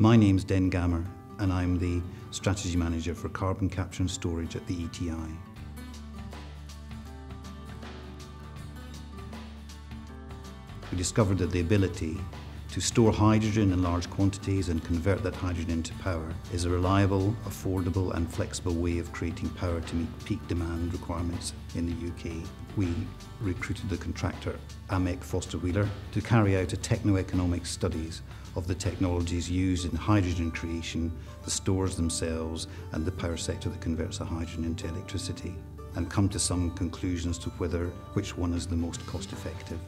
My name's Gammer, and I'm the Strategy Manager for Carbon Capture and Storage at the ETI. We discovered that the ability to store hydrogen in large quantities and convert that hydrogen into power is a reliable, affordable and flexible way of creating power to meet peak demand requirements in the UK. We recruited the contractor AMEC Foster Wheeler to carry out a techno-economic studies of the technologies used in hydrogen creation, the stores themselves and the power sector that converts the hydrogen into electricity, and come to some conclusions to which one is the most cost effective.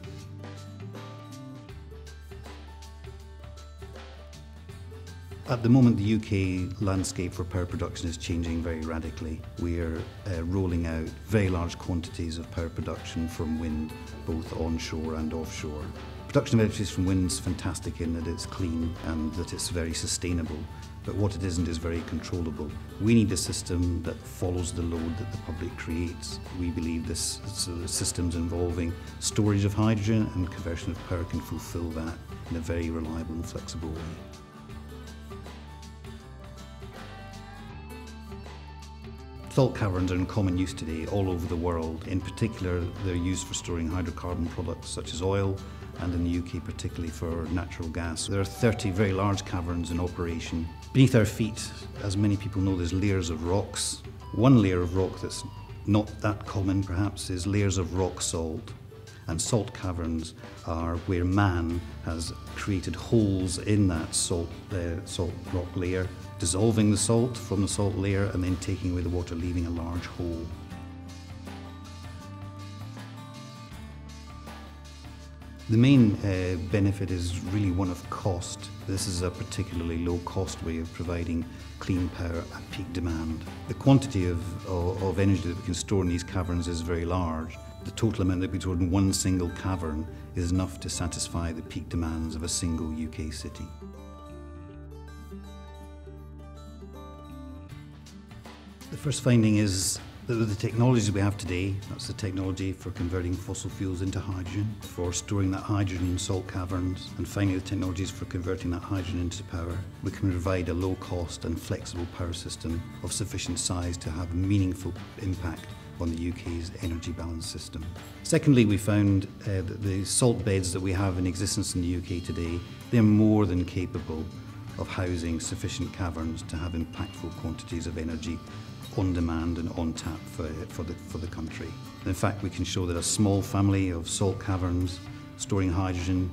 At the moment, the UK landscape for power production is changing very radically. We're rolling out very large quantities of power production from wind, both onshore and offshore. Production of electricity from wind is fantastic in that it's clean and that it's very sustainable, but what it isn't is very controllable. We need a system that follows the load that the public creates. We believe this systems involving storage of hydrogen and conversion of power can fulfil that in a very reliable and flexible way. Salt caverns are in common use today all over the world. In particular, they're used for storing hydrocarbon products such as oil, and in the UK particularly for natural gas. There are 30 very large caverns in operation. Beneath our feet, as many people know, there's layers of rocks. One layer of rock that's not that common perhaps is layers of rock salt. And salt caverns are where man has created holes in that salt rock layer, dissolving the salt from the salt layer and then taking away the water, leaving a large hole. The main benefit is really one of cost. This is a particularly low-cost way of providing clean power at peak demand. The quantity of energy that we can store in these caverns is very large. The total amount that we store in one single cavern is enough to satisfy the peak demands of a single UK city. The first finding is that with the technologies we have today, that's the technology for converting fossil fuels into hydrogen, for storing that hydrogen in salt caverns, and finally the technologies for converting that hydrogen into power, we can provide a low-cost and flexible power system of sufficient size to have a meaningful impact on the UK's energy balance system. Secondly, we found that the salt beds that we have in existence in the UK today, they're more than capable of housing sufficient caverns to have impactful quantities of energy on demand and on tap for the country. And in fact, we can show that a small family of salt caverns storing hydrogen,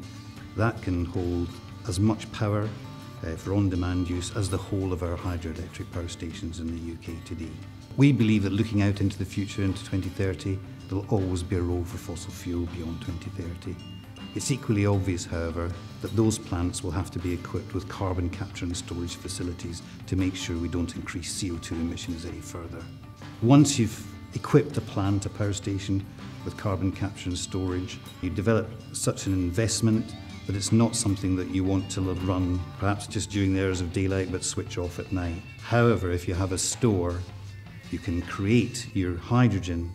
that can hold as much power for on-demand use as the whole of our hydroelectric power stations in the UK today. We believe that looking out into the future, into 2030, there'll always be a role for fossil fuel beyond 2030. It's equally obvious, however, that those plants will have to be equipped with carbon capture and storage facilities to make sure we don't increase CO2 emissions any further. Once you've equipped a plant, a power station, with carbon capture and storage, you develop such an investment that it's not something that you want to run perhaps just during the hours of daylight but switch off at night. However, if you have a store, you can create your hydrogen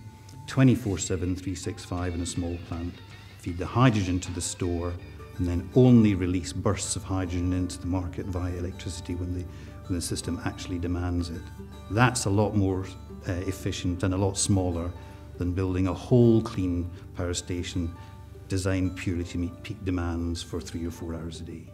24/7, 365 in a small plant, feed the hydrogen to the store, and then only release bursts of hydrogen into the market via electricity when the system actually demands it. That's a lot more efficient and a lot smaller than building a whole clean power station designed purely to meet peak demands for 3 or 4 hours a day.